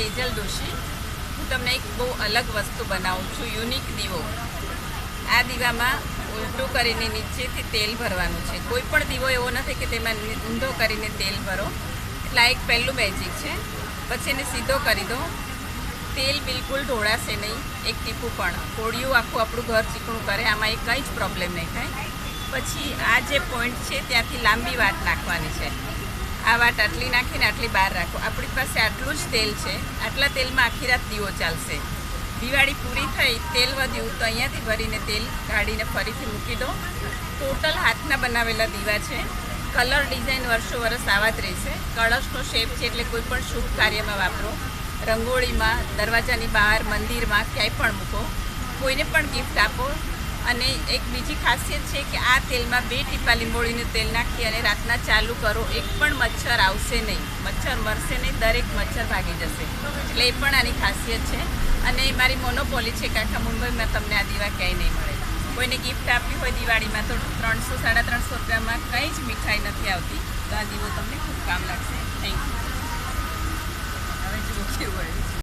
સેજલ દોશી। હું તમને એક બહુ અલગ વસ્તુ બનાવું છું, યુનિક દીવો। આ દીવામાં ઉલટું કરીને નીચેથી તેલ ભરવાનું છે। કોઈ પણ દીવો એવો નથી કે તેમાં ઊંધો કરીને તેલ ભરો, એટલે આ એક પહેલું મેજિક છે। પછી એને સીધો કરી દો, તેલ બિલકુલ ઢોળાશે નહીં, એક ટીપું પણ। કોળિયું આખું આપણું ઘર ચીકણું કરે, આમાં એક કંઈ જ પ્રોબ્લેમ નહીં થાય। પછી આ જે પોઈન્ટ છે ત્યાંથી લાંબી વાટ નાખવાની છે। આ વાટ આટલી નાખીને આટલી બહાર રાખો। આપણી પાસે આટલું જ તેલ છે, આટલા તેલમાં આખી રાત દીવો ચાલશે। દિવાળી પૂરી થઈ, તેલ વધ્યું તો અહીંયાથી ભરીને તેલ કાઢીને ફરીથી મૂકી દો। ટોટલ હાથના બનાવેલા દીવા છે, કલર ડિઝાઇન વર્ષો વર્ષ આવા જ રહેશે। કળશનો શેપ છે એટલે કોઈ પણ શુભ કાર્યમાં વાપરો, રંગોળીમાં, દરવાજાની બહાર, મંદિરમાં, ક્યાંય પણ મૂકો, કોઈને પણ ગિફ્ટ આપો। અને એક બીજી ખાસિયત છે કે આ તેલમાં 2 ટીપા લીંબોળીનું તેલ નાખી અને રાતના ચાલુ કરો, એક પણ મચ્છર આવશે નહીં, મચ્છર મરશે નહીં, દરેક મચ્છર ભાગી જશે। એટલે એ પણ આની ખાસિયત છે। અને મારી મોનોપોલી છે કે આખા મુંબઈમાં તમને આ દીવા ક્યાંય નહીં મળે। કોઈને ગિફ્ટ આપવી હોય દિવાળીમાં તો 300-350 રૂપિયામાં કંઈ જ મીઠાઈ નથી આવતી। તો આ દીવો તમને ખૂબ કામ લાગશે। Thank you. હવે જુઓ કેવું હોય।